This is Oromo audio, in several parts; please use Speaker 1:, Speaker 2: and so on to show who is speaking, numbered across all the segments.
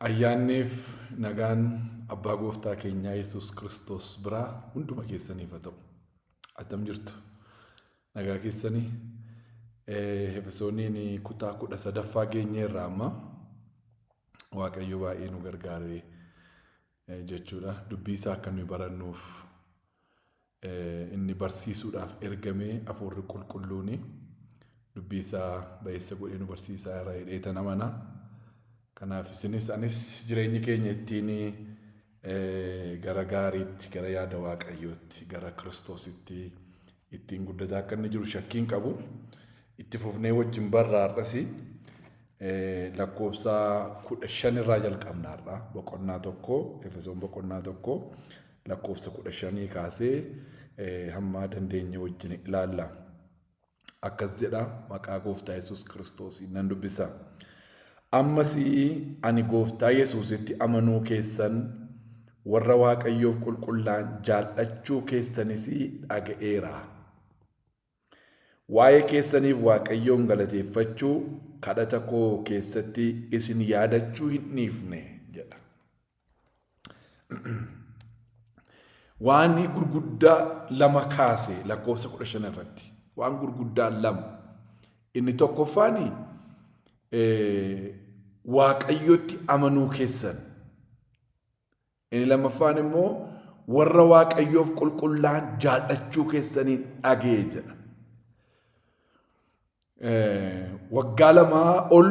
Speaker 1: Ayyaanniif nagaan abbaa gooftaa keenyaa Yesuus Kiristoos biraa hunduma keessaniif haa ta'u. Attam jirtu nagaa keessanii Efesooniin kutaa 13ffaa geenyeerra amma Waaqayyo baay'ee nu gargaaree jechuudha. Dubbii isaa akka nuyi barannuuf inni barsiisuudhaaf ergamee Hafuurri Qulqulluun dubbii isaa bayeessa godhee nu barsiisaa irraa hidheeta namana. Kanaaf isinis anis jireenyi keenya ittiin gara gaariitti, gara yaada Waaqayyootti, gara Kiristoositti ittiin guddataa akka inni jiru shakkiin qabu. Itti fufnee wajjin barraarrasi lakkoofsa 15 irraa jalqabnaarra boqonnaa tokko, Efesoon boqonnaa tokko lakkoofsa 15 kaasee hamma dandeenye wajjin ilaalla. Akkas jedha maqaa gooftaa Yesuus Kiristoosiin nan dubbisa. Ammas ani gooftaa Yesuusitti amanuu keessan warra Waaqayyoof qulqullaan jaallachuu keessanis dhaga'eera. Waa'ee keessaniif Waaqayyoon galateeffachuu kadhata koo keessatti isin yaadachuu hin dhiifne jedha. Waan gurguddaa lama kaase lakkoofsa 15 irratti. Waan gurguddaa lama. Inni tokkoffaani Waaqayyotti amanuu keessan. Inni lammaffaan immoo warra Waaqayyoof qulqullaan jaallachuu keessanii dhaga'e jedha. Waggaa lamaa ol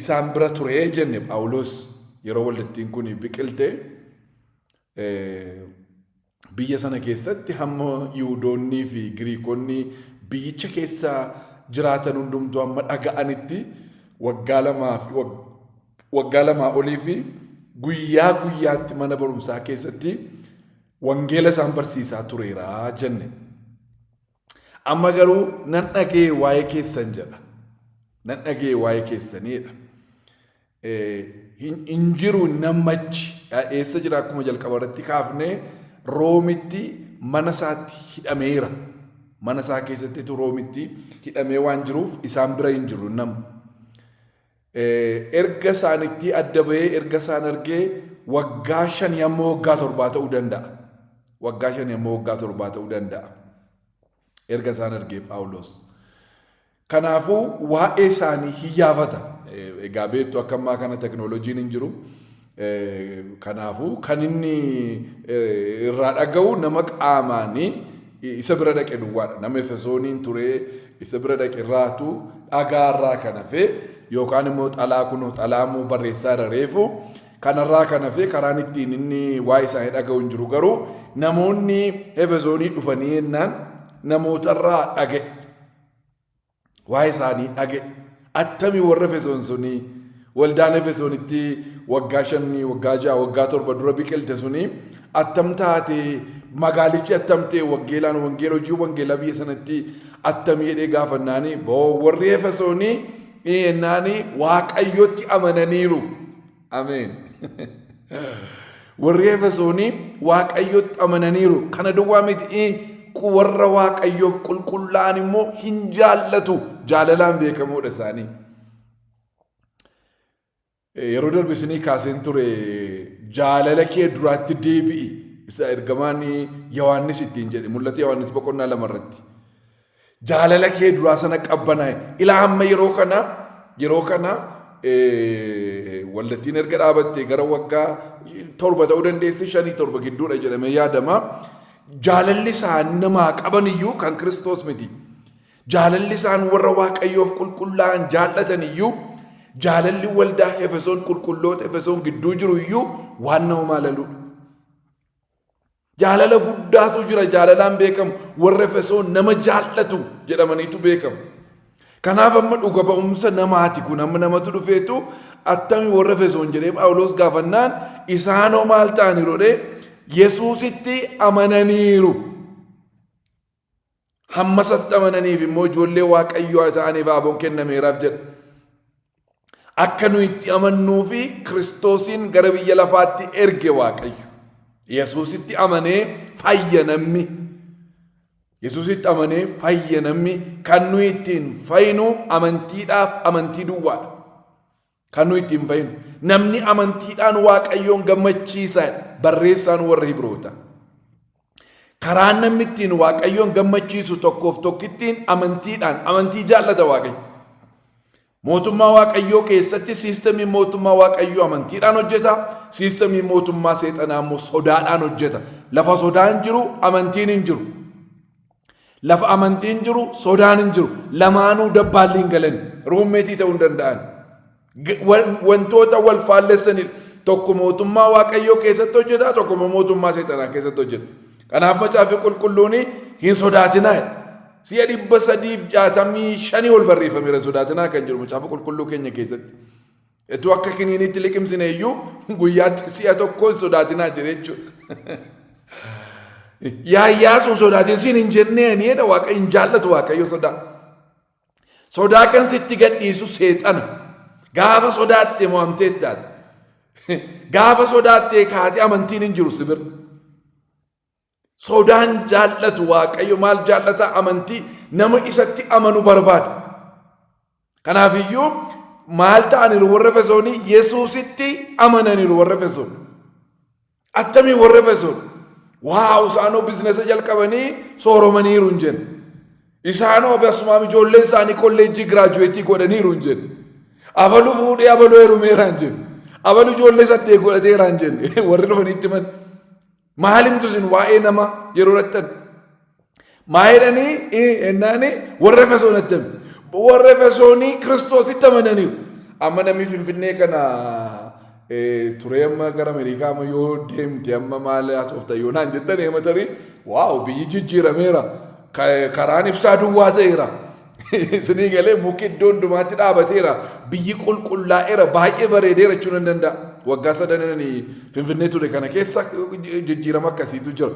Speaker 1: isaan bira ture jenne Phaawulos yeroo waldittiin kun biqilte biyya sana keessatti hamma Yihuudoonnii fi Giriikonni biyyicha keessa jiraatan hundumtuu amma dhaga'anitti waggaa lamaa olii fi guyyaa guyyaatti mana barumsaa keessatti wangeela isaan barsiisaa tureera jenne. Amma garuu nan dhagee waa'ee keessan jedha. Nan dhagee waa'ee keessaniidha. Hin jiru namachi eessa jira akkuma jalqaba irratti kaafnee Roomitti mana isaatti hidhameera. Mana isaa keessattitu Roomitti hidhamee waan jiruuf isaan bira hin jiru nama. Erga isaanitti adda bahee erga isaan argee waggaa 5 amma waggaa 7 ta'uu danda'a. Waggaa 5 amma waggaa 7 ta'uu danda'a. Erga isaan argee Phaawulos. Kanaafuu waa'ee isaanii hiyyaafata. Egaa beektu akka ammaa kana teknooloojiin hin jiru. Kanaafuu kan inni irraa dhaga'u nama qaamaanii isa bira dhaqe duwwaadha. Nama Efesooniin ture isa bira dhaqe irraatu dhagaarraa kan hafe yookaan immoo xalaa barreessaa irra reefu kanarraa kan hafe karaan ittiin inni waa'ee isaanii dhaga'u hin jiru. Garuu namoonni Efesoonii dhufanii jennaan namootarraa dhaga'e. Waa'ee isaanii dhaga'e. Attamii warra Efesoon sunii waldaan Efesoonitti waggaa 5, waggaa 6, waggaa 7 dura biqilte sunii attam taate magaalichi attamtee wangeela hojii wangeelaa biyya sanatti attamii jedhee gaafannaanii warri Efesoonii ennaanii Waaqayyotti amananiiru. Ameen. Warri Efesoonii Waaqayyotti amananiiru. Kana duwwaa miti warra Waaqayyoof qulqullaan immoo hin jaallatu. Jaalalaan beekamuudha isaanii. Yeroo darbe isinii kaaseen ture jaalala kee duraatti deebi'i. Isa ergamaan Yohaannis ittiin jedhe mul'ata Yohaannis boqonnaa 2 irratti. Jaalala kee duraa sana qabbanaa'e. Ilaa amma yeroo kana waldattiin erga dhaabattee gara waggaa 7 ta'uu dandeessi 5-7 gidduudha jedhamee yaadama. Jaalalli isaan namaa qaban iyyuu kan Kiristoos miti. Jaalalli isaan warra Waaqayyoof qulqullaan jaallatan iyyuu jaalalli waldaa Efesoon qulqulloota Efesoon gidduu jiru iyyuu waan nama maalaluudha. Jaalala guddaatu jira. Jaalalaan beekamu warra Efesoon nama jaallatu jedhamaniitu beekamu. Kanaaf amma dhuga ba'umsa namaati kun amma namatu dhufeetu attamii warra Efesoon jedhee Phaawulos gaafannaan isaanoo maal ta'aniiru jedhee Yesuusitti amananiiru. Hammasatti amananiif immoo ijoollee Waaqayyoo ta'aniif abboon kennameeraaf jedha. Akka nu itti amannuu fi Kiristoosiin gara biyya lafaatti erge Waaqayyo. Yesuusitti amanee fayya namni. Yesuusitti amanee fayya namni kan nu ittiin fayyinu amantiidhaaf amantii duwwaadha. kan nu ittiin fayyinu. Namni amantiidhaan Waaqayyoon gammachiisan barreessaan warra Hibroota. Karaan namni ittiin Waaqayyoon gammachiisu tokkoof tokkittiin amantiidhaan, amantii jaallata Waaqayyo. Mootummaa Waaqayyoo keessatti siistemii mootummaa Waaqayyoo amantiidhaan hojjeta. Siistemii mootummaa seexanaa immoo sodaadhaan hojjeta. Lafa sodaan jiru amantiin hin jiru. Lafa amantiin jiru sodaan hin jiru. Lamaanuu dabbaalli hin galan. Ruummeetii ta'uu hin danda'an. Wantoota wal faallessanii tokko mootummaa Waaqayyoo keessatti hojjeta, tokko mootummaa seexanaa keessatti hojjeta. Kanaaf Macaafa Qulqulluun hin sodaatinaa. Si'a 365 ol barreeffameera sodaatinaa kan jiru Macaafa Qulqulluu keenya keessatti. Etu akka kiniinitti liqimsine iyyuu guyyaatti si'a tokko hin sodaatinaa jira jechuudha. Yaayyaa sun sodaatinsiin hin jenneen jedha Waaqayyo hin jaallatu Waaqayyo sodaa. Sodaa kan sitti gadhiisu seexana. Gaafa sodaattee mo'amtee taate. Gaafa sodaattee kaatee amantiin hin jiru sibira. Sodaan jaallatu Waaqayyo maal jaallata amantii nama isatti amanu barbaada. Kanaaf iyyuu maal ta'aniiru warra Efesoonii Yesuusitti amananiiru warra Efesoon. Attamii warra Efesoon. Waaw isaanoo biizinasa jalqabanii sooromaniiru hin jennu. Isaanoo akkasumaan ijoolleen isaanii kolleejjii giraajuweetii godhaniiru hin jennu. Abaluu fuudhee abaluu heerumeera hin jennu. Abaluu ijoollee 8 godhateera hin jennu. Warri dhufanitti man. Maalimtu isin waa'ee nama yeroo rattan. Maayidhanii ennaani warra Efesoon attami. Warra Efesoonii Kiristoositti amananiiru. Amma namni Finfinnee kana turee amma gara Ameerikaa amma yoo deemte amma maal haasofta yoo naan jettan himatanii waaw biyyi jijjiirameera. Karaan ibsaa duwwaa ta'eera. Isinii galee muki iddoo hundumaatti dhaabateera. Biyyi qulqullaa'eera baay'ee bareedeera jechuun hin danda'a. Waggaa 3 Finfinnee ture kana keessa jijjiirama akkasiitu jira.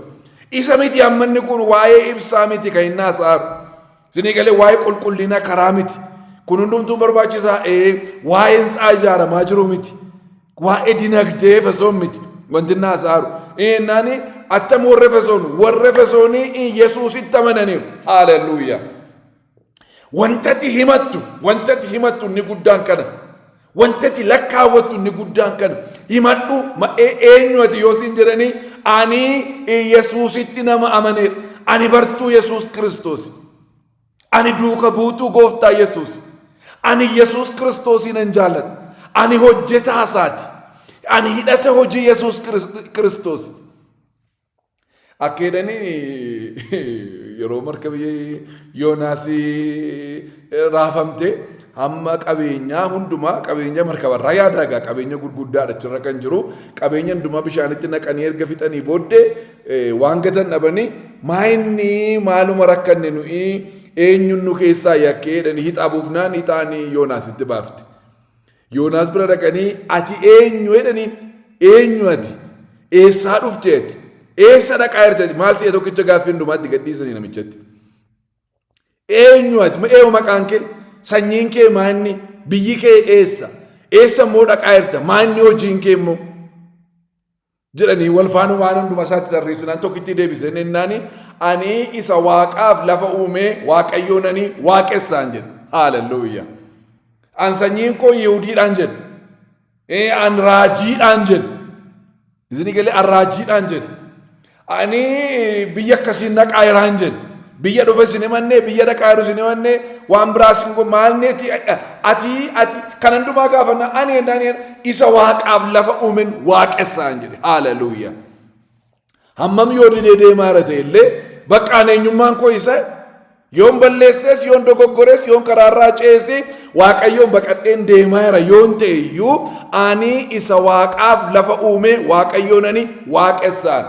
Speaker 1: Isa miti ammanni kun waa'ee ibsaa miti kan inni haasa'aru. Isinii galee waa'ee qulqullina karaa miti. Kun hundumtuu barbaachisaa waa'een isaa ijaaramaa jiru miti. Waa'ee dinagdee Efesoon miti. Wanti inni haasa'aru. Naani attam warra Efesoonii Yesuusitti amananiiru. Haaleluyyaa. Wantati himattu inni guddaan kana. Wantati lakkaawwattu inni guddaan kana. Himadhu eenyuati yoo siin jedhanii ani Yesuusitti nama amaneera. Ani bartuu Yesuus Kiristoos. Ani duuka buutuu gooftaa Yesuus. Ani Yesuus Kiristoosiin nan jaalladha. Ani hojjetaa isaati. Ani hidhata hojii Yesuus Kiristoos. Akkeedanii yeroo markabii Yoonaasii raafamte hamma qabeenyaa hundumaa qabeenya markabarraa yaadaagaa qabeenya gurguddaadha achirra kan jiru qabeenya hundumaa bishaanitti naqanii erga fixanii booddee waan gatan dhabanii maayinni maaluma rakkanne nuyi eenyuun nu keessaa yakkeedhani hixaa buufnaan hixaanii Yoonaasitti baafte. Yoonaas bira dhaqanii ati eenyu jedhaniin eenyu ati eessaa dhufteeti eessa dhaqaa jirteeti maal si'a tokkicha gaaffii hundumaatti gadhiisanii namichatti. Eenyu ati maqaan kee sanyiin kee maanni biyyi kee eessa immoo dhaqaa jirta maanni hojiin kee immoo jedhanii wal faana waan hundumaa isaatti tarreessinaan tokkitti deebisanii ennaani ani isa waaqaaf lafa uumee waaqayyoonanii waaqessaan jedhe. Haaleluyyaa. An sanyiin koo Yihudiidhaan jedhe. An raajiidhaan jedhe. Isinii galee an raajiidhaan jedhe. Ani biyya akkasiin dhaqaa jiraan jedhe. Biyya dhufe isin himannee biyya dhaqaa jiru isin himannee waan biraas hin maalneeti ati kan hundumaa gaafannaa ani endaan isa waaqaaf lafa uumen waaqessaan jedhe. Haaleluyyaa. Hammam yoo didee deemaa irra ta'e illee baqqaan eenyummaan koo isa yoon balleessees yoon dogoggores yoon karaarraa ceesee waaqayyoon baqadheen deemaa jira yoon ta'e iyyuu ani isa waaqaaf lafa uume waaqayyoonani waaqessaan.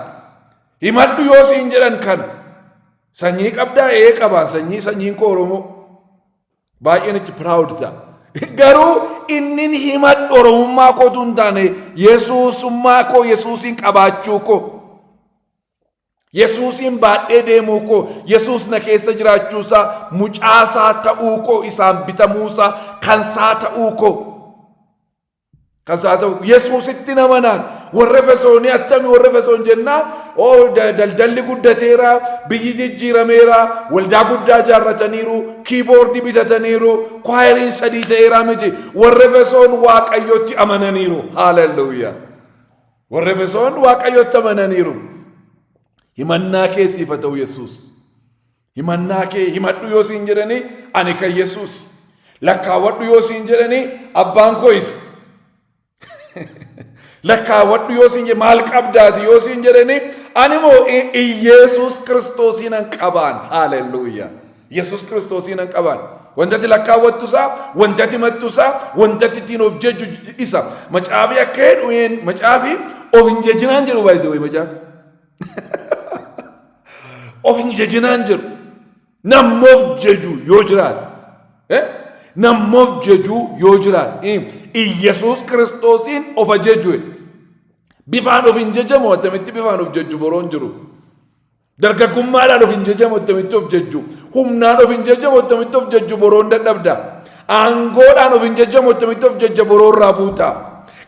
Speaker 1: Himadhu yoo siin jedhan kana sanyii qabdaa qabaan sanyiin koo Oromoo baay'een itti proud ta'a. Garuu inni himadhu Oromummaa kootu hin taane Yesuusummaa koo Yesuusiin qabaachuu koo. Yesuusiin baadhee deemuu koo Yesuus na keessa jiraachuusaa mucaasaa ta'uu koo isaan bitamuusaa kansaa ta'uu koo. Kansaa ta'uu Yesuusitti namanaan warra Efesoonii attami warra Efesoon jennaan daldalli guddateera, biyyi jijjiirameera, waldaa guddaa jaarrataniiru, kiiboordii bitataniiru, kwaayiriin sadii ta'eera miti. Warra Efesoon Waaqayyotti amananiiru. Haaleluyyaa. Warra Efesoon Waaqayyotti amananiiru. Himannaa kee siif haa ta'u Yesuus. Himannaa kee himadhu yoo siin jedhanii ani kan Yesuus. Lakkaawwadhu yoo siin jedhanii abbaan koo isa. Lakkaawwadhu yoo siin jedhanii maal qabdaati yoo siin jedhanii ani moo Yesuus Kiristoosiin an qabaan. Haaleluyyaa. Yesuus Kiristoosiin an qabaan. Wantati lakkaawwattusaa, wantati mattusaa, wantati ittiin of jejju isa. Macaafii akka hedhu macaafii of hin jejjinaan jedhu baay'isee wayi macaafii. Of hin jejjinaan jedhu. Namoof jeju yoo jiraat. Namoof jeju yoo jiraat. Yesuus Kiristoosiin of ajaju. Bifaan of hin jejamu attamitti bifaan of jejju boroon jiru. Dargaggummaadhaan of hin jejamu attamitti of jejju. Humnaan of hin jejamu attamitti of jejju boroon dadhabda. Aangoodhaan of hin jejamu attamitti of jejja boroon raabuuta.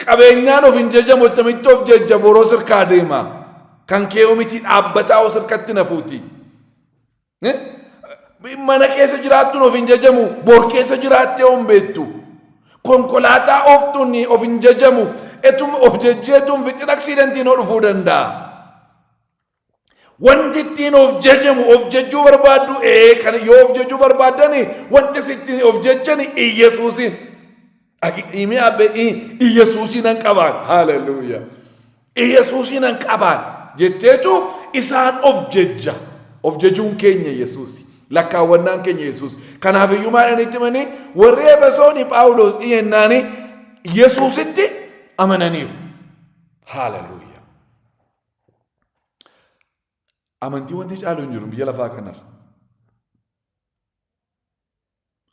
Speaker 1: Qabeenyaan of hin jejamu attamitti of jejja boroo sirkaa deema. Kan kee miti dhaabbataa o sirkatti nafuuti. Mana keessa jiraattuun of hin jejamu, bor keessa jiraattee on beektu. Konkolaataa ooftuun of hin jejamu, etuma of jejjeetuun fixin aksiidantiin oo dhufuu danda'a. Wanti ittiin of jejamu, of jejjuu barbaaddu, kan yoo of jejjuu barbaaddani, wanti sittiin of jejjani Iyesuusin. Imi abbe Iyesuusin an qabaan. Haaleluyyaa. Iyesuusin an qabaan. Jetteetu isaan of jejja. Of jejuun keenya Yesuusi. Lakkaawwannaan keenya Yesuus. Kanaaf iyyuu maadhanitti manii warri Efesoon Phaawulos dhiyennaanii Yesuusitti amananiiru. Haaleluyyaa. Amantii wanti caalu hin jiru biyya lafaa kanarra.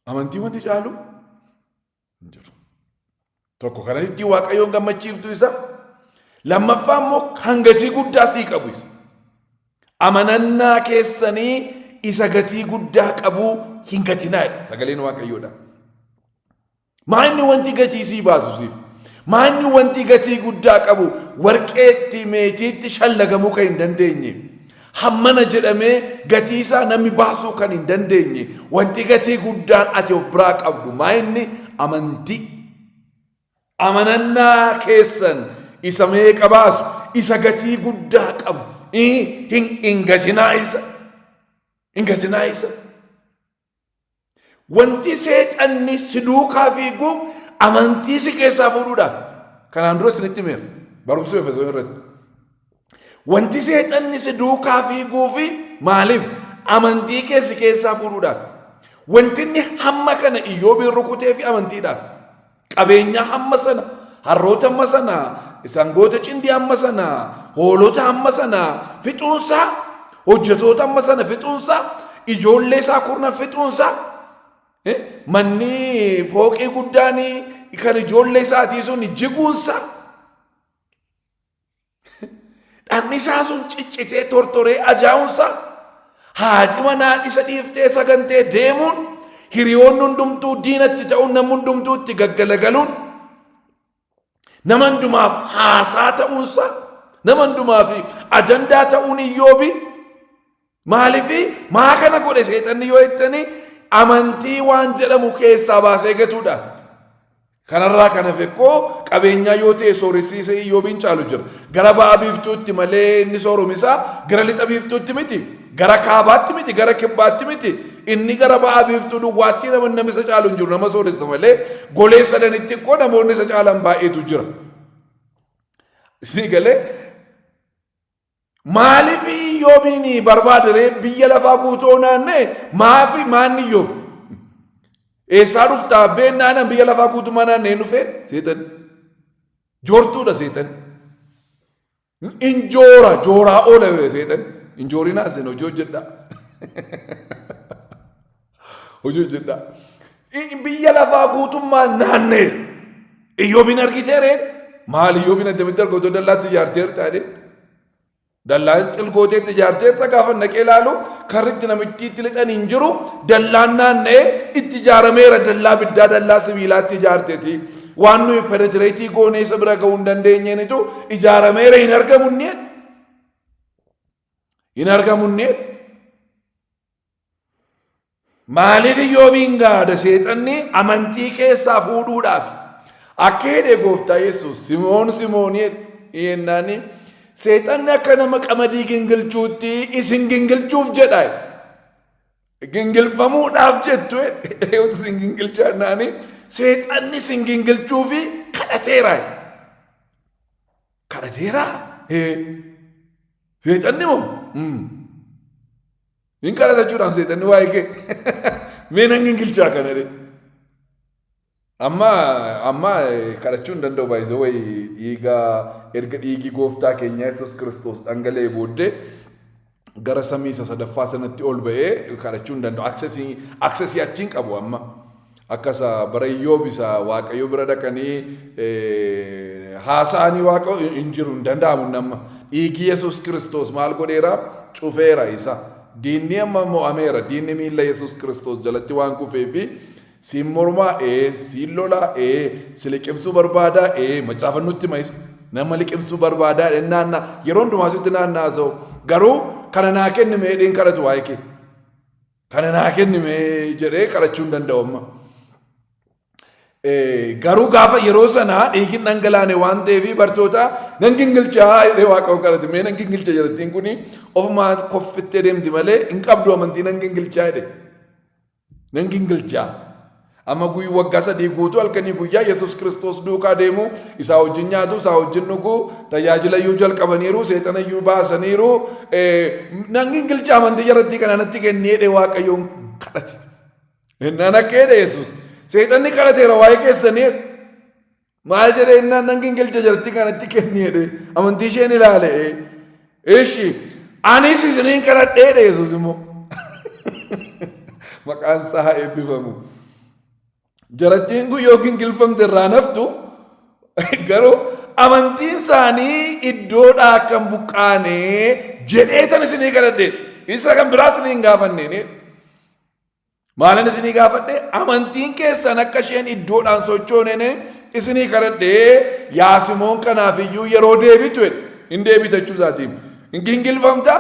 Speaker 1: Amantii wanti caalu hin jiru. Tokko kanatti Waaqayyoon gammachiiftu isa. Lammaffaa immoo kan gatii guddaa sii qabu isa. Amanannaa keessanii isa gatii guddaa qabu hin gatinaadha. Sagaleen Waaqayyoodha. Maanni wanti gatii sii baasu siif? Maanni wanti gatii guddaa qabu warqeetti meetiitti shallagamuu kan hin dandeenye. Hammana jedhamee gatii isaa namni baasuu kan hin dandeenye. Wanti gatii guddaan ati of biraa qabdu maanni amantii. Amanannaa keessan isa meeqa baasu isa gatii guddaa qabu. Hin gatinaa isa. Hin gatinaa isa. Wanti seexanni si duukaa fiiguuf amantii si keessaa fuudhuudhaaf. Kanaan dura isinitti himeera. Barumsa Efesoon irratti. Wanti seexanni si duukaa fiiguufi maaliif amantii keessi keessaa fuudhuudhaaf. Wanti inni hamma kana Iyyoobiin rukutee fi amantiidhaaf. Qabeenya hamma sana, harroota hamma sana, sangoota cindii hamma sana, hoolota hamma sana, fixuunsaa, hojjetoota hamma sana fixuunsaa, ijoollee isaa kurna fixuunsaa, manni fooqii guddaanii kan ijoollee isaatii sun jiguunsaa, dhanni isaa sun ciccitee tortoree ajaa'uunsaa, haadhi manaa isa dhiiftee sagantee deemuun, hiriyoonni hundumtuu diinatti ta'uun namni hundumtuu itti gaggalagaluun, nama hundumaaf haasaa ta'uunsaa, nama hundumaaf ajandaa ta'uun Iyyoobi maaliifi maa kana godhe seexanni yoo jettanii amantii waan jedhamu keessaa baasee gatuudhaaf. Kanarraa kana fekkoo qabeenyaa yoo ta'e sooressiisee Iyyoobiin caalu jira. Gara ba'a biiftuutti malee inni sooromisaa gara lixa biiftuutti miti. Gara kaabaatti miti, gara kibbaatti miti. Inni gara ba'a biiftuu duwwaatti namni isa caalu hin jiru. Nama sooressa malee golee sadanitti koo namoonni isa caalan baay'eetu jira. Isin galee maaliif Iyyoobiin barbaadare biyya lafaa guutuu naannee maafi maanni Iyyoob? Eessaa dhuftaa beennaan biyya lafaa guutumaa naannee dhufee seetan. Joortuudha seetan. Injoora jooraa oola seetan. Injooriin haasen hojii hojjedha. Hojii hojjedha. Biyya lafaa guutummaa naannee Iyyoobiin argiteereen maal Iyyoobiin addamitti argatoo dallaatti ijaarteertaadhe. Dallaan xilgooteetti ijaarteerta gaafa naqee ilaalu karritti namichi itti lixan hin jiru. Dallaan naanna'ee itti ijaarameera. Dallaa biddaa dallaa sibiilaatti ijaarteeti. Waan nuyi penetireetii goonee isa bira ga'uu hin dandeenyeenitu ijaarameera hin argamu inni. hin argamunne maaliif Iyyoobiin gaada seexanni amantii keessaa fuudhuudhaaf akka jedhe gooftaa Yesuus Simoon yennaani seexanni akka nama qamadii gingilchuutti isin gingilchuuf jedha gingilfamuudhaaf jettu isin gingilchaannaani seexanni isin gingilchuufi kadhateera seexanni moo hin kadhatachuudhaan seexanni waa'ee kee mee nan gingilchaa kana de amma kadhachuu hin danda'u baay'isoo wayii dhiigaa erga dhiigi gooftaa keenya Yesuus Kiristoos dhangala'ee booddee gara samii isa sadaffaa sanatti ol ba'ee kadhachuu hin danda'u aksesii achiin qabu amma akkasa bara Iyyoob isa Waaqayyo bira dhaqanii haasa'anii Waaqa hin jiru hin danda'amu nama dhiigi Yesuus Kiristoos maal godheera cufeera isa diinni amma mo'ameera diinni miilla Yesuus Kiristoos jalatti waan kufeefi siin mormaa siin lolaa si liqimsuu barbaadaa macaafannutti mayis nama liqimsuu barbaadaa naannaa yeroo hundumaasitti naannaasa'u garuu kana naa kennime jedheen kadhatu waa'ee kee kana naa kennime jedhee kadhachuu hin danda'u amma garuu gaafa yeroo sanaa dhiigin dhangalaane waan ta'eef bartoota nan gingilchaa jedhee Waaqayyoon kadhate mee nan gingilcha jedhattiin kuni ofumaa koffittee deemti malee hin qabdu amantii nan gingilchaa jedhe nan gingilchaa amma waggaa 3 guutuu halkanii guyyaa Yesuus Kiristoos duukaa deemu isaa wajjin nyaatu isaa wajjin dhuguu tajaajila iyyuu jalqabaniiru seexana iyyuu baasaniiru nan gingilchaa amantii jarattii kanatti kennee jedhee Waaqayyoon kadhate innaan akka jedhe Yesuus seexanni kadhateera waa'ee keessanii maal jedhee innaan nan gingilcha jarattii kanatti kennee jedhe amantii isheen ilaale eeshi anis isiniin kadhadhee jedhe Yesuus immoo maqaan isaa haa eebbifamu. Jarattiin kun yoo gingilfamte irraa naftu garuu amantiin isaanii iddoodhaa kan buqqaane jedhee tan isinii kadhadhe isa kan biraa isinii hin gaafanne maalan isinii gaafadhe amantiin keessan akka isheen iddoodhaan sochooneen isinii kadhadhe yaa Simoon kanaafiyyuu yeroo deebitu hin deebitachuu isaatiin hin gingilfamta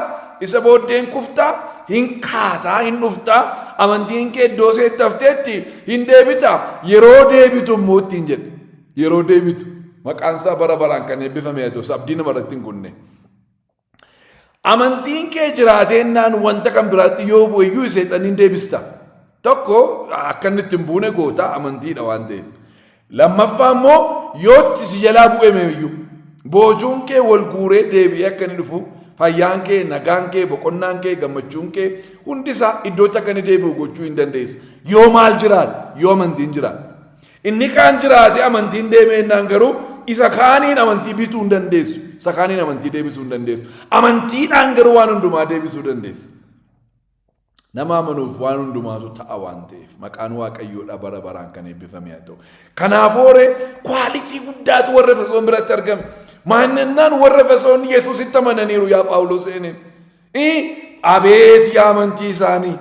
Speaker 1: isa booddeen kufta hin kaataa hin dhuftaa amantiin kee iddoo seettafteetti hin deebita yeroo deebitu immoo ittiin jedhe yeroo deebitu maqaan isaa bara baraan kan eebbifame haa ta'u abdii namarratti hin kunne amantiin kee jiraatennaan wanta kan biraatti yoo bu'e iyyuu seexaniin deebista tokko akka inni ittiin buune goota amantiidha waan ta'eef lammaffaa immoo yootti si jalaa bu'e iyyuu boojuun kee wal guuree deebi'ee akka inni dhufu fayyaan kee nagaan kee boqonnaan kee gammachuun kee hundisaa iddootti akka inni deebi'u gochuu hin dandeessa yoo maal jiraate yoo amantiin jiraate inni kaan jiraate amantiin deemeennaan garuu isa kaaniin amantii bituu hin dandeessu isa kaaniin amantii deebisuu hin dandeessu amantiidhaan garuu waan hundumaa deebisuu dandeessa nama amanuuf waan hundumaatu ta'a waan ta'eef maqaan Waaqayyoodha bara baraan kan eebbifame haa ta'u kanaafuu kwaalitii guddaatu warra Efesoon biratti argame maannennaan warra Efesoon Yesuusitti amananiiru yaa Phaawulos eeneen abeet yaa amantii isaanii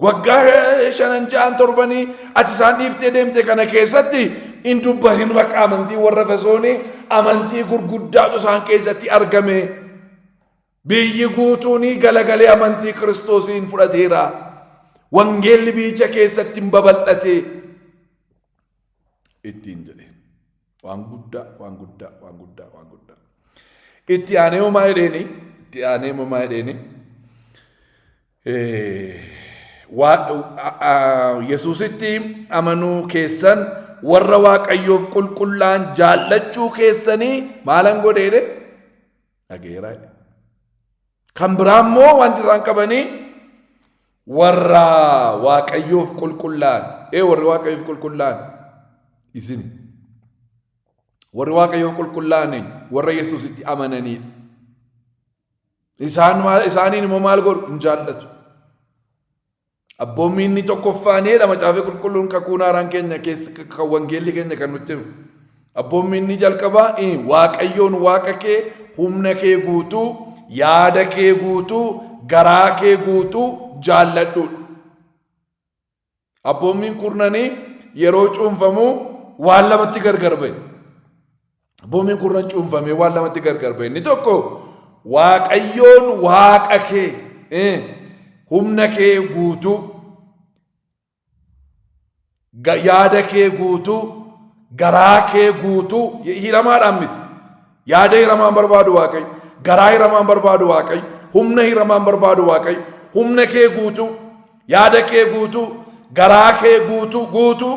Speaker 1: waggaa 5-7 ati isaan dhiiftee deemte kana keessatti in dubbatin bakka amantii warra Efesoonii amantii gurguddaatu isaan keessatti argame biyyi guutuunii galagalee amantii Kiristoosiin fudhateera wangeelli biyyicha keessatti hin babal'ate ittiin jedhe waan guddaa itti aaneemumaa jedheeni Yesuusitti amanuu keessan warra Waaqayyoof qulqullaan jaallachuu keessanii maalan godheedhe dhageeraa kan biraa immoo wanti isaan qabanii warra Waaqayyoof qulqullaan warri Waaqayyoof qulqullaan isini warri Waaqayyoof qulqullaan warra Yesuusitti amananiidha isaaniin immoo maal godhu hin jaallatu abboommi inni tokkoffaanidha macaafee qulqulluun kakuun haaraan keenya keessa kan wangeelli keenya kan nutti himu abboommi inni jalqabaa Waaqayyoon Waaqa kee humna kee guutuu yaada kee guutuu garaa kee guutuu jaalladhuudha abboommiin kurnanii yeroo cuunfamuu waan lamatti gargar ba'e abboommiin kurnan cuunfamee waan lamatti gargar ba'e inni tokko waaqayyoon waaqa kee humna kee guutuu yaada kee guutuu garaa kee guutuu hiramaadhaan miti. Yaada hiramaan barbaadu waaqayyo, garaa hiramaan barbaadu waaqayyo, humna hiramaan barbaadu waaqayyo, humna kee guutuu, yaada kee guutuu, garaa kee guutuu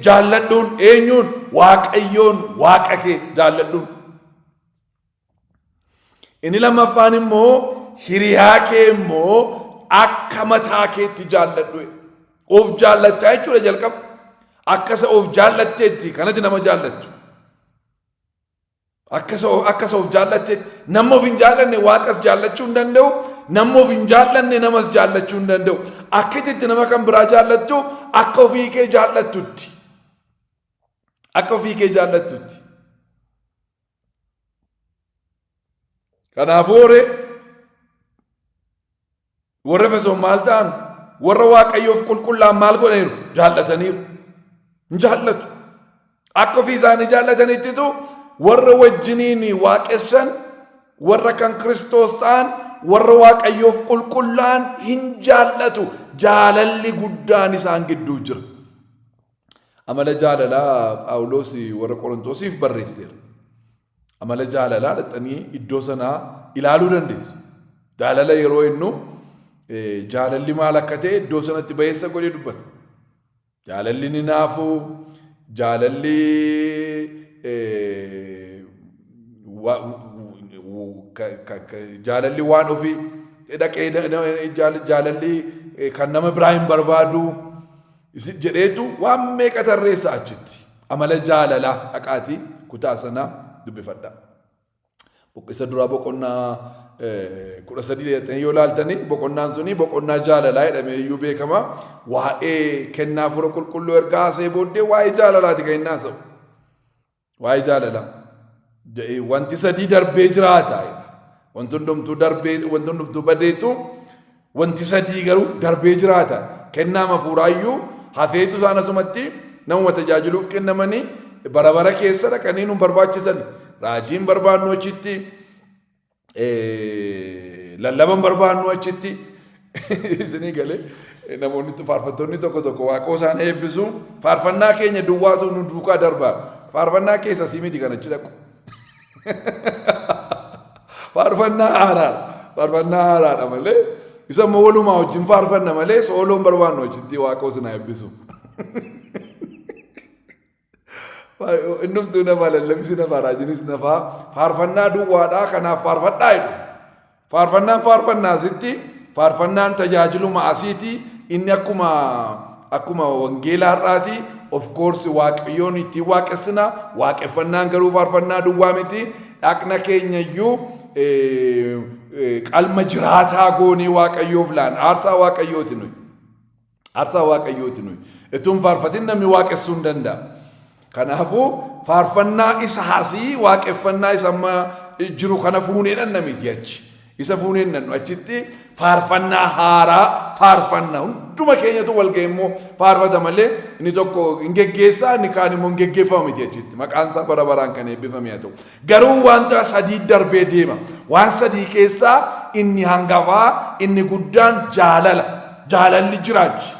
Speaker 1: jaalladhuun eenyuun waaqayyoon waaqa kee jaalladhuun. Inni lammaffaan immoo hiriyaa kee immoo akka mataa keetti jaalladhu. Of jaallattaa jechuudha jalqaba. Akkasa of jaallatteetti kanatti nama jaallattu. Akkasa of jaallatte nama of hin jaallanne waaqas jaallachuu hin danda'u. Nama of hin jaallanne namas jaallachuu hin danda'u. Akkasitti nama kan biraa jaallattu akka ofii kee jaallattutti. Akka ofii kee jaallattutti. Kanaafuu warra Efesoon maal ta'an? Warra waaqayyoof qulqullaan maal godhaniiru? Jaallataniiru. Hin jaallatu. Akka ofii isaanii jaallataniittitu warra wajjiniin waaqessan, warra kan Kiristoos ta'an, warra waaqayyoof qulqullaan hin jaallatu. Jaalalli guddaan isaan gidduu jira. Amala jaalalaa Phaawulos warra Qorontosiif barreesseera. Amala jaalalaa dhaxxanii iddoo sanaa ilaaluu dandeessu. Jaalala yeroo innu jaalalli maal akka ta'e iddoo sanatti bayeessa godhee dubbata. Jaalalli ni naafu, jaalalli waan ofii dhaqee jaalalli kan nama biraa hin barbaadu jedheetu waan meeqa tarreessa achitti. Amala jaalalaa dhaqaatii kutaa sanaa dubbifadha. Isa duraa boqonnaa 13 yoo ilaaltanii boqonnaan suni boqonnaa jaalalaa jedhamee iyyuu beekama. Waa'ee kennaa hafuura qulqulluu erga haasee booddee waa'ee jaalalaati kan inni haasa'u. Waa'ee jaalalaa. Wanti sadii darbee jiraata. Wanti hundumtuu badeetu wanti sadii garuu darbee jiraata. Kennaa hafuuraayyuu hafeetu isaan asumatti nama tajaajiluuf kennamanii bara keessa dhaqanii nu barbaachisan. Raajiin barbaannu achitti, lallaban barbaannu achitti. Isinii galee namoonni faarfattoonni tokko waaqoo isaan eebbisu faarfannaa keenya duwwaatu nu duukaa darbaa. Faarfannaa keessa sii miti kan achi dhaqu. Faarfannaa haaraadha malee isa immoo walumaa wajjin faarfanna malee sooloon barbaannu achitti waaqoo sinaa eebbisu. Innumtuu nama lallabsi nama raajinis nafaa faarfannaa duwwaadhaa kanaaf faarfadhaa jedhu. Faarfannaasitti faarfannaan tajaajiluma asiiti inni akkuma wangeelaarraati. Of course waaqayyoon ittiin waaqessina. Waaqeffannaan garuu faarfannaa duwwaa miti. Dhaqna keenyayyuu qalma jiraataa goonee waaqayyoof laan aarsaa waaqayyooti nuyi. Ittuun faarfatin namni waaqessuu hin danda'a. Kanaafuu faarfannaa isa hasii waaqeffannaa isa amma jiru kana fuuneedhaan namiiti achi. Isa fuuneen nannu achitti faarfannaa haaraa faarfannaa hunduma keenyatu walga'e immoo faarfata malee inni tokko hin geggeessaa inni kaan immoo hin geggeeffamu miti achitti. Maqaan isaa bara baraan kan eebbifame haa ta'u. Garuu wanta sadii darbee deema. Waan sadii keessaa inni hangafaa inni guddaan jaalala. Jaalalli jiraachi.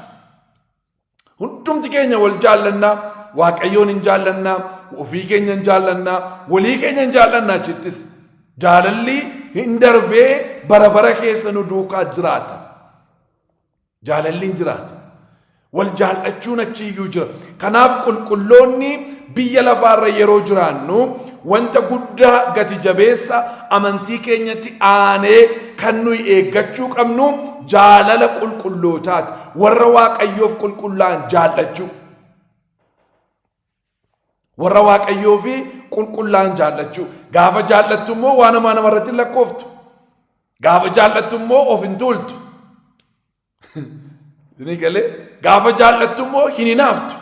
Speaker 1: Hundumti keenya wal jaallannaa. Waaqayyoon hin jaallannaa, ofii keenya hin jaallannaa, walii keenya hin jaallannaa achittis. Jaalalli hin darbee bara keessa nu duukaa jiraata. Jaalalli hin jiraata. Wal jaallachuun achiyyuu jira. Kanaaf qulqulloonni biyya lafaarra yeroo jiraannu wanta guddaa gati jabeessa amantii keenyatti aanee kan nuyi eeggachuu qabnu jaalala qulqullootaati. Warra waaqayyoof qulqullaan jaallachuu. Warra waaqayyoo fi qulqullaan jaallachuu. Gaafa jaallattu immoo waan namarratti lakkooftu. Gaafa jaallattu immoo of hin tuultu. Gaafa jaallattu immoo hin hinaaftu.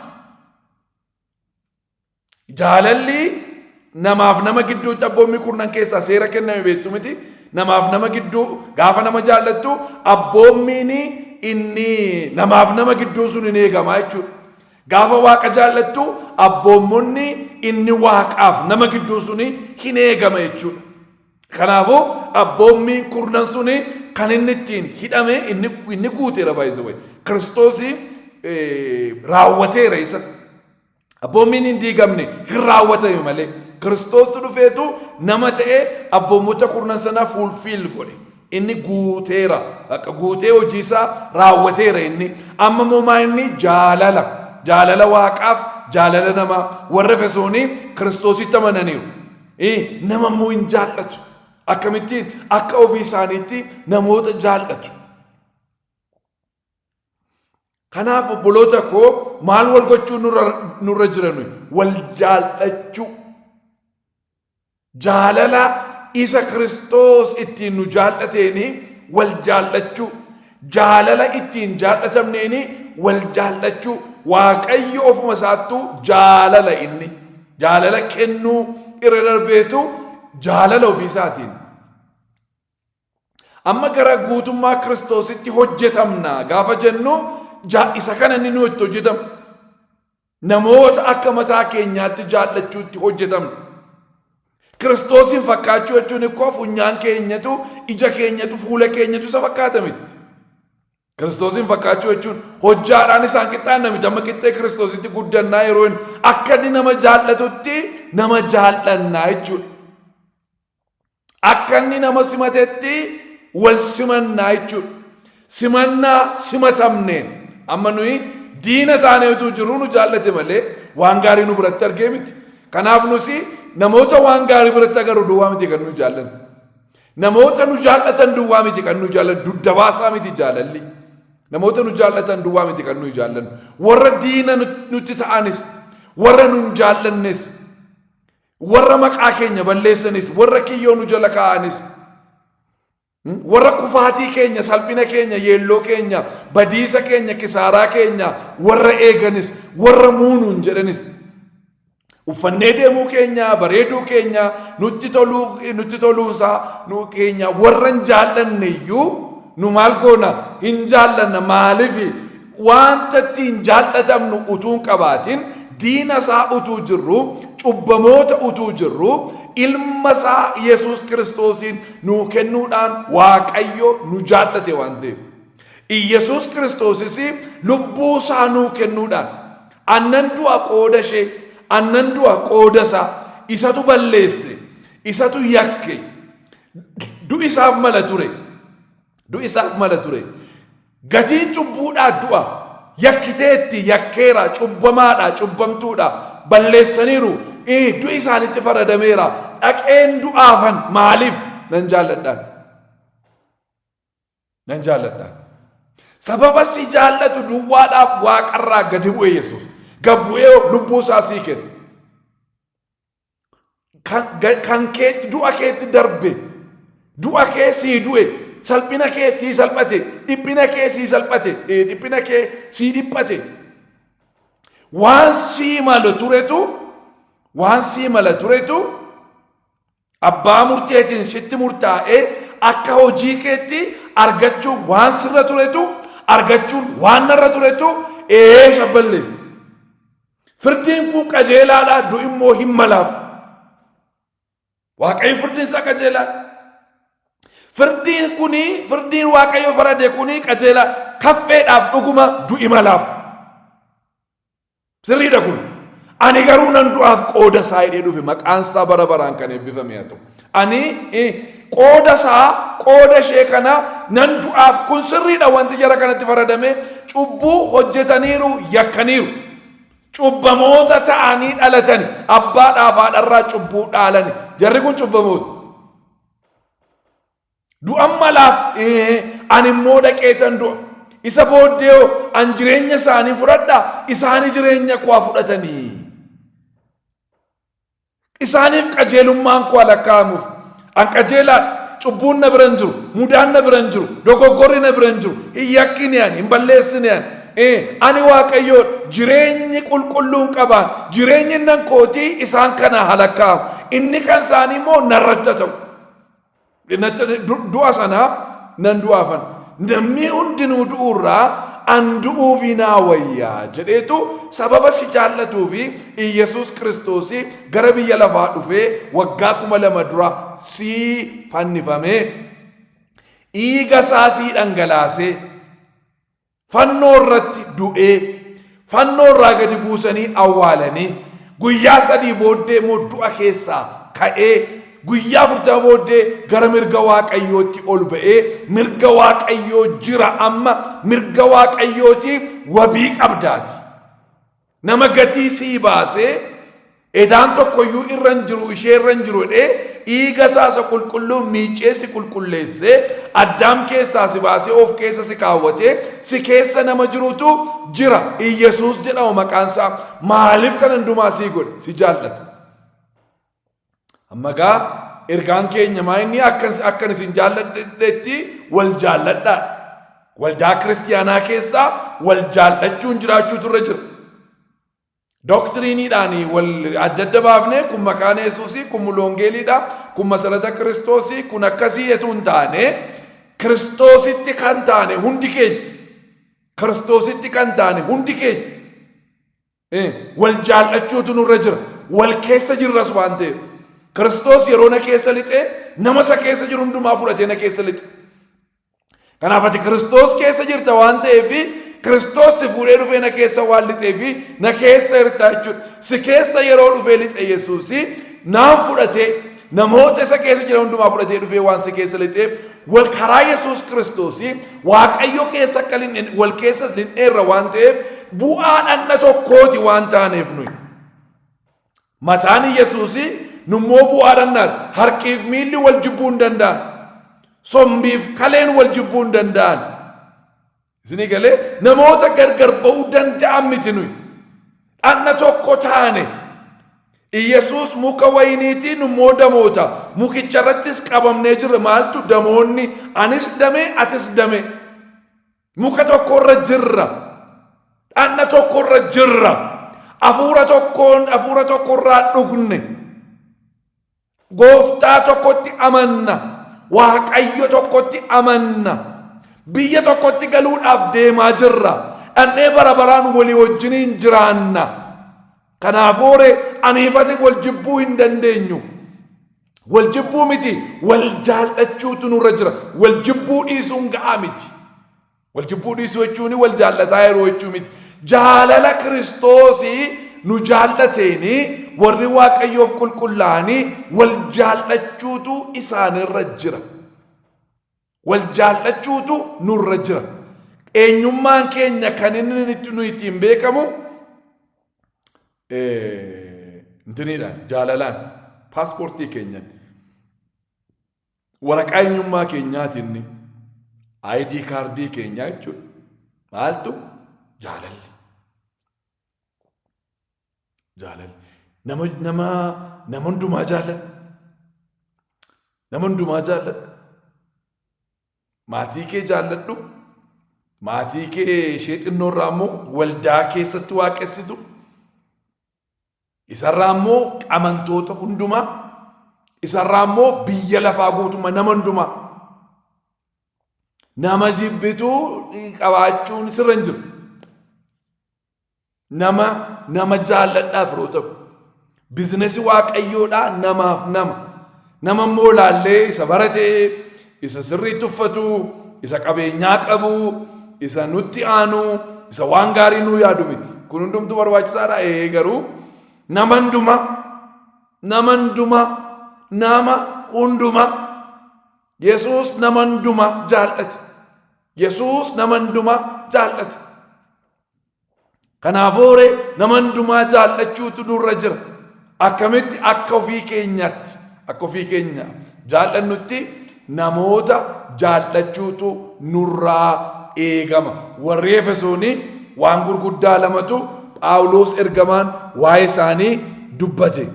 Speaker 1: Jaalalli namaaf nama gidduutti abboommi kurnan keessaa seera kenname beektu miti. Namaaf nama gidduu gaafa nama jaallattu abboommiin inni namaaf nama gidduu sun hin eegamaa jechuudha. Gaafa waaqa jaallattu abboommonni inni waaqaaf nama gidduu suni hin eegama jechuudha. Kanaafuu abboommiin kurnan suni kan inni ittiin hidhame inni guuteera baay'isawee Kiristoosii raawwateera isa. Abboommiin hin diigamne hin raawwatame malee Kiristoostu dhufeetu nama ta'ee abboommota kurnan sana fulfiil godhe. Inni guuteera. Akka guutee hojii isaa raawwateera inni. Amma moomaa inni jaalala waaqaaf jaalala namaa warra Efesoonii Kiristoositti amananiiru. Nama immoo hin jaallatu. Akkamittiin akka ofii isaaniitti namoota jaallatu. Kanaaf obboloota koo maal wal gochuu nurra jiran wal jaallachuu. Jaalala isa Kiristoos ittiin nu jaallateeni wal jaallachuu. Jaalala ittiin jaallatamneeni wal jaallachuu. Waaqayyo ofuma isaattuu jaalala inni. Jaalala kennuu irra darbeetu jaalala ofii isaatiin. Amma gara guutummaa Kiristoositti hojjetamna gaafa jennu isa kana inni nu itti hojjetamu. Namoota akka mataa keenyaatti jaallachuutti hojjetamna. Kiristoosin fakkaachuu jechuun ikkoo funyaan keenyatu, ija keenyatu, fuula keenyatu isa fakkaata miti. Kiristoosin fakkaachuu jechuun hojjaadhaan isaan qixxaanna miti. Amma qixxee Kiristoositti guddannaa yeroo inni akka inni nama jaallatutti nama jaallannaa jechuudha. Akka inni nama simatetti wal simannaa jechuudha. Simannaa simatamneen amma nuyi diina taanee utuu jirru nu jaallate malee waan gaarii nu biratti argee miti. Kanaaf nusi namoota waan gaarii biratti agarru duwwaa miti kan nu jaallannu. Namoota nu jaallatan duwwaa miti kan nu jaallannu. Duddabaasaa miti jaalalli. Namoota nu jaallatan duwwaa miti kan nu jaallannu. Warra diina nutti ta'anis, warra nu jaallannes, warra maqaa keenya balleessanis, warra kiyyoo nu jala kaa'anis, warra kufaatii keenya, salphina keenya, yeelloo keenya, badiisa keenya, kisaaraa keenya, warra eeganis, warra muunuun jedhanis. Uffannee deemuu keenya, bareeduu keenya, nutti toluusaa nu keenya warra hin jaallanne iyyuu nu maal goona hin jaallanna. Maaliif wanta ittiin jaallatamnu utuu hin qabaatin diina isaa utuu jirru, cubbamoota utuu jirru, ilma isaa Yesuus Kiristoosiin nu kennuudhaan Waaqayyo nu jaallate waan ta'eef. Yesuus Kiristoosis lubbuu isaa nu kennuudhaan annan du'a qooda ishee, annan du'a qooda isaa isatu balleesse, isatu yakke, du'i isaaf mala ture. Du'i isaaf mala ture. Gatiin cubbuudhaa du'a. Yakkiteetti yakkeera, cubbamaadha, cubbamtuudha, balleessaniiru. Du'i isaanitti faradameera. Dhaqeen du'aafan maaliif nan jaalladhaan? Nan jaalladhaan. Sababa si jaallatu duwwaadhaaf waaqarraa gadi bu'e Yesuus. Gad bu'ee lubbuu isaa sii kenna. Kan kee du'a keetti darbe, du'a kee sii du'e, salphina kee sii salphate, dhiphina kee sii salphate, dhiphina kee sii dhiphate. Waan sii mala turetu abbaa murteetiin sitti murtaa'ee akka hojii keetti argachuun waan sirra turetu, argachuun waan narra turetu shabballeessa. Firdiin kun qajeelaadha, du'i immoo hin malaaf. Waaqayyo firdiin isaa qajeelaadha. Firdiin Waaqayyo farade kuni qajeela, kaffeedhaaf dhuguma du'i malaaf. Sirriidha kun. Ani garuu nan du'aaf qooda isaa hidhee dhufe, maqaan isaa bara baraan kan eebbifame haa ta'u. Ani qooda ishee kana nan du'aaf, kun sirriidha. Wanti jara kanatti faradame cubbuu hojjetaniiru, yakkaniiru. Cubbamoota ta'anii dhalatani, abbaadhaaf haadharraa cubbuu dhaalani. Jarri kun cubbamoota. Du'an malaaf ani immoo dhaqeetan du'a. Isa booddee an jireenya isaanii fudhadha, isaanii jireenya koo fudhatanii. Isaaniif qajeelummaan koo lakkaa'amuuf. An qajeelaadha, cubbuun na bira hin jiru, mudaan na bira hin jiru, dogoggorri na bira hin jiru, hin yakkine ani, hin balleessine ani. Ani Waaqayyo jireenyi qulqulluun qabaan, jireenyi nan kootii isaan kana halakkaa'amu. Inni kan isaanii immoo narratti ta'u. Du'a sanaa nan du'aafan. Namni hundinuu du'urraa andu'uufinaa wayyaa jedheetu sababa si jaallatuufi Iyesuus Kiristoosii gara biyya lafaa dhufee waggaa 2000 dura si fannifamee dhiiga isaa si dhangalaasee fannoo irratti du'ee fannoo irraa gadi buusanii awwaalanii guyyaa 3 booddee du'a keessaa ka'ee guyyaa 40 booddee gara mirga Waaqayyootti ol ba'ee mirga Waaqayyoo jira amma mirga Waaqayyooti wabii qabdaati. Nama gatii sii baasee edaan tokkoyyuu irran jiru ishee irran jiru dhiiga isaa qulqulluu miiceessi qulqulleessee addaam keessaa si baasee of keessa si kaawwatee si keessa nama jirutu jira. Iyesuus jedhamu maqaan isaa maaliif kan hundumaa sii godhe? Si jaallata. Amma gaa ergaan keenya maayinni akkan isin jaalladhetti wal jaalladhaa. Waldaa kiristiyaanaa keessaa wal jaallachuun jiraachuutu irra jira. Doctriniidhaan wal adda baafnee kun maqaan Yesuusii kun mul'oongeeliidha kun masarata Kiristoosii kun akkasii etu hin taane Kiristoositti kan taane hundi keenya Kiristoositti kan taane hundi keenya wal jaallachuutu nurra jira. Wal keessa jirras waan ta'eef Kiristoos yeroo na keessa lixee nama isa keessa jiru hundumaa fudhatee na keessa lixe. Kanaaf ati Kiristoos keessa jirta waan ta'eef Kiristoos si fuudhee dhufee na keessa waan lixeefi na keessa jirta jechuudha. Si keessa yeroo dhufee lixe Yesuusii naan fudhatee namoota isa keessa jiran hundumaa fudhatee dhufee waan si keessa lixeef wal karaa Yesuus Kiristoosii Waaqayyo keessa akka wal keessas lin'eerra waan ta'eef bu'aa dhanna tokkooti waan taaneef nuyi. Mataan Yesuusii nummoo bu'aa dhannaati. Harkiif miilli wal jibbuu hin danda'an. Sombiif kaleen wal jibbuu hin danda'an. Isin galee namoota gargar ba'uu danda'an miti nuyi. Dhanna tokko taane. Iyesuus muka wayiniitii nummoo damoota. Mukicha irrattis qabamnee jirra. Maaltu damoonni anis dame atis dame. Muka tokkorra jirra. Dhanna tokkorra jirra. Hafuura tokkorraa dhugne. Gooftaa tokkotti amanna. Waaqayyo tokkotti amanna. Biyya tokkotti galuudhaaf deemaa jirra. Dhannee bara baraan walii wajjiniin jiraanna. Kanaafuu aniifate wal jibbuu hin dandeenyu. Wal jibbuu miti wal jaallachuutu nurra jira. Wal jibbuu dhiisuun ga'aa miti. Wal jibbuu dhiisuu jechuun wal jaallataa yeroo jechuu miti. Jaalala Kiristoosii nu jaallateeni warri Waaqayyoof qulqullaa'anii wal jaallachuutu isaanirra jira. Wal jaallachuutu nurra jira. Eenyummaan keenya kan inni nu ittiin beekamu intiniidhaan jaalalaan paaspoortii keenyan waraqaa eenyummaa keenyaatiin ID kaardii keenyaa jechuudha. Maaltu jaalalli. Jaalalli. Nama hundumaa jaalladha. Nama hundumaa jaalladha. Maatii kee jaalladhu. Maatii kee ishee xinnoorraa immoo waldaa keessatti waaqessitu. Isarraa immoo amantoota hundumaa. Isarraa immoo biyya lafaa guutummaa nama hundumaa. Nama jibbituu qabaachuun sirra hin jiru. Nama jaalladhaaf yeroo ta'u. Bizinesi Waaqayyoodhaa namaaf nama. Nama immoo laallee isa baratee isa sirriitti uffatu, isa qabeenyaa qabu, isa nutti aanu, isa waan gaarii nuu yaadu miti. Kun hundumtu barbaachisaadha. Garuu nama hundumaa Yesuus nama hundumaa jaallate. Yesuus nama hundumaa jaallate. Kanaafuu nama hundumaa jaallachuutu nurra jira. Akkamitti akka ofii keenyaatti akka ofii keenya jaallannutti namoota jaallachuutu nurraa eegama. Warri Efesoonii waan gurguddaa lamatu Phaawulos ergamaan waa'ee isaanii dubbate.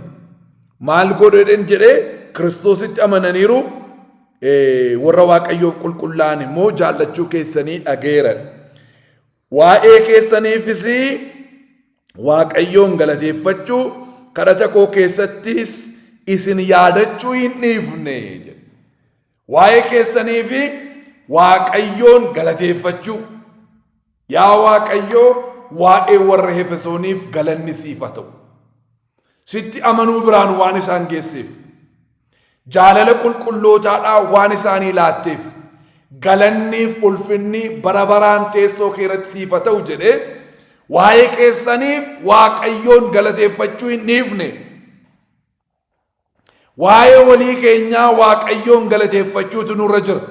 Speaker 1: Maal godhan jedhee Kiristoositti amananiiru warra Waaqayyoof qulqullaa'an immoo jaallachuu keessanii dhageeran. Waa'ee keessaniifis Waaqayyoon galateeffachuu kadhata koo keessattis isin yaadachuu hin dhiifne jedhe. Waa'ee keessaniif Waaqayyoon galateeffachuu Yaa Waaqayyoo waa'ee warra Efesooniif galanni siif haa ta'u. Sitti amanuu biraan waan isaan geesseef, jaalala qulqullootaadhaa waan isaanii laatteef, galanniif ulfinni bara baraan teessoo keeratti siif haa ta'u jedhee waa'ee keessaniif Waaqayyoon galateeffachuu hin dhiifne. Waa'ee walii keenyaa Waaqayyoon galateeffachuutu nurra jira.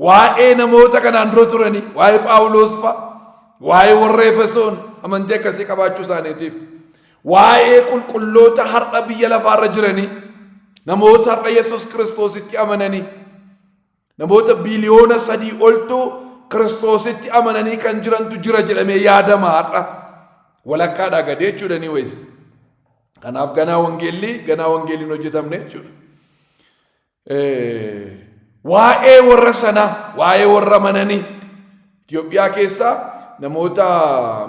Speaker 1: Waa'ee namoota kanaan dura turanii, waa'ee Phaawulos fa'a, waa'ee warra Efesoon amantii akkasii qabaachuu isaaniitiif, waa'ee qulqulloota har'a biyya lafaarra jiranii, namoota har'a Yesuus Kiristoositti amananii, namoota biliyoona 3 oltu Kiristoositti amananii kan jirantu jira jedhamee yaadama har'a. Walakkaadhaa gadee jechuudha ni wayis. Kanaaf ganaa wangeeliin hojjetamne jechuudha. Waa'ee warra sanaa, waa'ee warra amananii Itoophiyaa keessaa namoota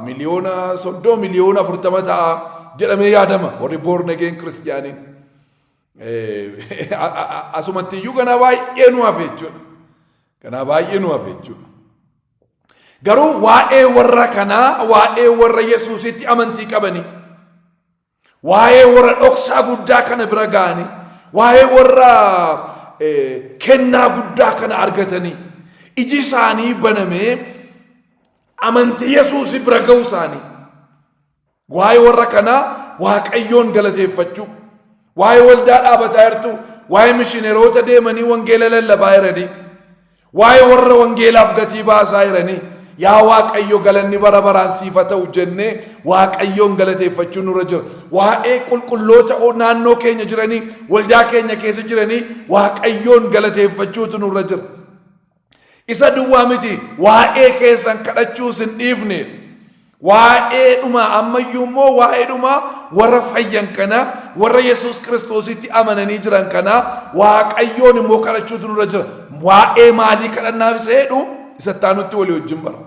Speaker 1: miliyoona 30 miliyoona 40 ta'a jedhamee yaadama warri born again kiristiyaanii. Asumatti iyyuu ganaa baay'ee nu hafe jechuudha. Ganaa baay'ee nu hafe jechuudha. Garuu waa'ee warra kanaa, waa'ee warra Yesuusitti amantii qabanii, waa'ee warra dhoksaa guddaa kana bira ga'anii, waa'ee warra kennaa guddaa kana argatanii, iji isaanii banamee amantii Yesuusi bira ga'uu isaanii, waa'ee warra kanaa Waaqayyoon galateeffachuu, waa'ee waldaa dhaabataa jirtu, waa'ee mishineroota deemanii wangeela lallabaa jiranii, waa'ee warra wangeelaaf gatii baasaa jiranii, yaa Waaqayyo galanni bara baraan siif haa ta'u jennee Waaqayyoon galateeffachuu nurra jira. Waa'ee qulqulloota naannoo keenya jiranii, waldaa keenya keessa jiranii Waaqayyoon galateeffachuutu nurra jira. Isa duwwaa miti, waa'ee keessan kadhachuus hin dhiifne. Waa'ee dhuma ammayyuu immoo waa'ee dhuma warra fayyan kana, warra Yesuus Kiristoositti amananii jiran kana Waaqayyoon immoo kadhachuutu nurra jira. Waa'ee maalii kadhannaaf isa jedhu isa taanutti walii wajjin bara.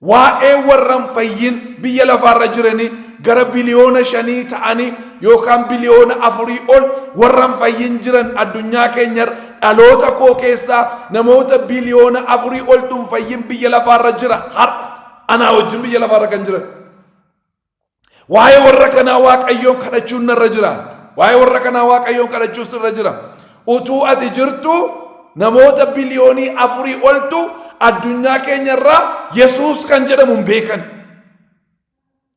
Speaker 1: Waa'ee warran fayyin biyya lafaarra jiranii gara biliyoona 5 ta'anii yookaan biliyoona 4 ol warran fayyin jiran addunyaa keenya dhaloota koo keessaa namoota biliyoona 4 ol tun fayyin biyya lafaarra jira. Har'a anaa wajjin biyya lafaarra kan jiran. Waa'ee warra kanaa Waaqayyoon kadhachuun narra jira. Waa'ee warra kanaa Waaqayyoon kadhachuun sirra jira. Utuu ati jirtu namoota biliyoonii 4 oltu addunyaa keenyarraa Yesuus kan jedhamu hin beekan.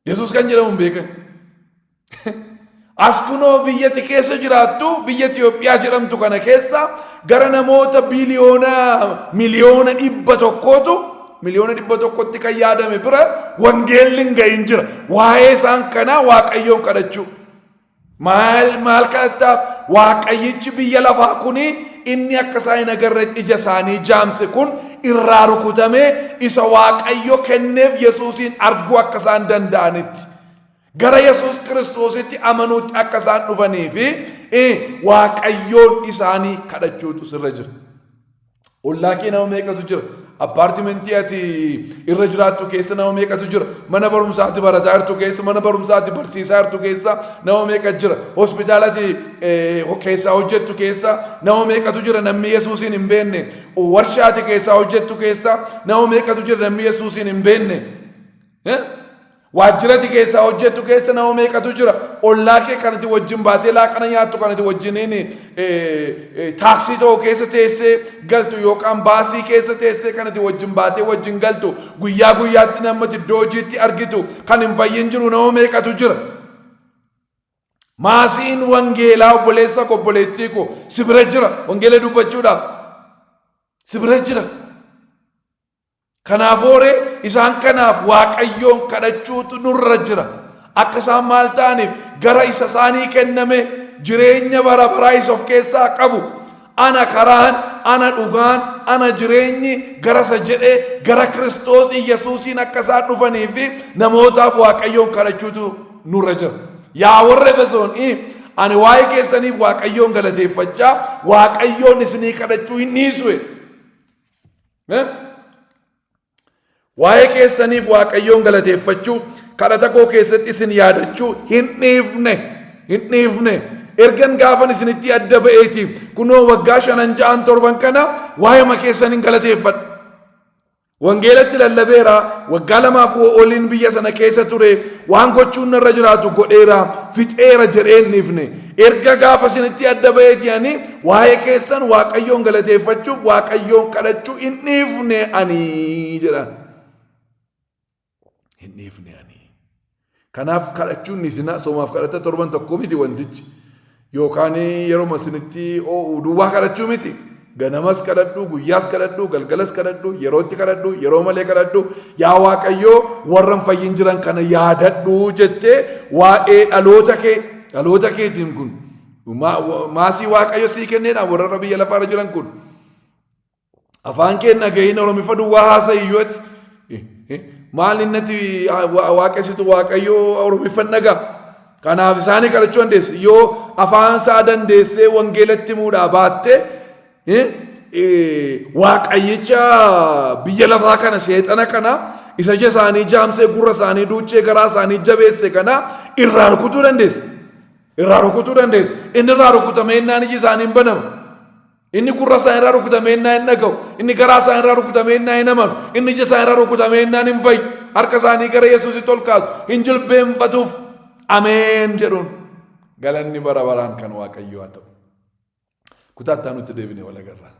Speaker 1: Yesuus kan jedhamu hin beekan. As kunoo biyyatti keessa jiraattu, biyya Itoophiyaa jedhamtu kana keessa gara namoota miliyoona 100tu miliyoona 100tti kan yaadame bira wangeelli hin gahin jira. Waa'ee isaan kanaa Waaqayyoon kadhachuu. Maal kadhattaaf? Waaqayyichi biyya lafaa kuni inni akka isaan agarreetti ija isaanii jaamse kun irraa rukutamee isa Waaqayyo kenneef Yesuusin arguu akka isaan danda'anitti, gara Yesuus Kiristoositti amanuutti akka isaan dhufanii fi Waaqayyoon isaanii kadhachuutu sirra jira. Ollaa kee nama meeqatu jira? Appaartimentii ati irra jiraattu keessa nama meeqatu jira? Mana barumsaatti barataa jirtu keessa, mana barumsaatti barsiisaa jirtu keessa nama meeqatu jira? Hospitaalatti keessaa hojjettu keessa nama meeqatu jira namni Yesuusin hin beekne? Warshaatti keessaa hojjettu keessa nama meeqatu jira namni Yesuusin hin beekne? Waajjirati keessaa hojjettu keessa nama meeqatu jira? Ollaa kee kanatti wajjin baatee laaqana nyaattu kanatti wajjiniin taaksii ta'u keessa teessee galtu yookaan baasii keessa teessee kanatti wajjin baatee wajjin galtu guyyaa guyyaatti namatti iddoo hojiitti argitu kan hin fayyin jiru nama meeqatu jira? Maasiin wangeelaa obboleessa obboleettii koo si bira jira wangeela dubbachuudhaaf si bira jira. Kanaafuu isaan kanaaf Waaqayyoon kadhachuutu nurra jira. Akka isaan maal ta'aniif gara isa isaanii kenname jireenya bara baraa isa of keessaa qabu. Ana karaan, ana dhugaan, ana jireenyi gara isa jedhee gara Kiristoos Yesuusiin akka isaan dhufanii fi namootaaf Waaqayyoon kadhachuutu nurra jira. Yaa warra Efesoon, ani waa'ee keessaniif Waaqayyoon galateeffachaa Waaqayyoon isinii kadhachuu hin dhiisu. Waa'ee keessaniif Waaqayyoon galateeffachuu kadhata koo keessatti isin yaadachuu hin dhiifne. Ergan gaafan isinitti adda ba'eeti kunoo waggaa 5 6 7 kana waa'ee keessaniin galateeffadha. Wangeelatti lallabeera waggaa lamaaf oliin biyya sana keessa ture waan gochuun irra jiraatu godheera fixeera jedheenniifne erga gaafa isinitti adda ba'eeti ani waa'ee keessan waaqayyoon galateeffachuuf waaqayyoon kadhachuu hin dhiifne ani jedhan. Hin dhiifne ani. Kanaaf kadhachuun isina soomaaf kadhata torban tokko miti wantichi yookaan yeroo isinitti duwwaa kadhachuu miti. Ganamas kadhadhu, guyyaas kadhadhu, galgalas kadhadhu, yerootti kadhadhu, yeroo malee kadhadhu, yaa Waaqayyoo warran fayyin jiran kana yaadadhu jettee waa'ee dhaloota keetiin kun maasii Waaqayyo sii kenneedha warra biyya lafaarra jiran kun. Afaan kee dhaga'iin Oromifa duwwaa haasa'iyyootti. Maal innati waaqessitu Waaqayyoo Oromifa dhagaa. Kanaaf isaanii kadhachuu dandeesse. Yoo afaan isaa dandeessee wangeelatti muudhaa baattee waaqayyicha biyya lafaa kana seexana kana isa ija isaanii jaamsee gurra isaanii duuchee garaa isaanii jabeesse kana irraa rukutuu dandeesse. Inni irraa rukutamee innaan iji isaanii hin banamu. Inni gurra isaanii irraa rukutamee innaan hin dhaga'u. Inni garaa isaanii irraa rukutamee innaan hin amanu. Inni ija isaanii irraa rukutamee innaan hin fayyu. Harka isaanii gara Yesuusitti ol kaasu hin jilbeenfatuuf ameen jedhuun galanni bara baraan kan Waaqayyoo haa ta'u. Kutaa itti aanutti deebinee wal agarra.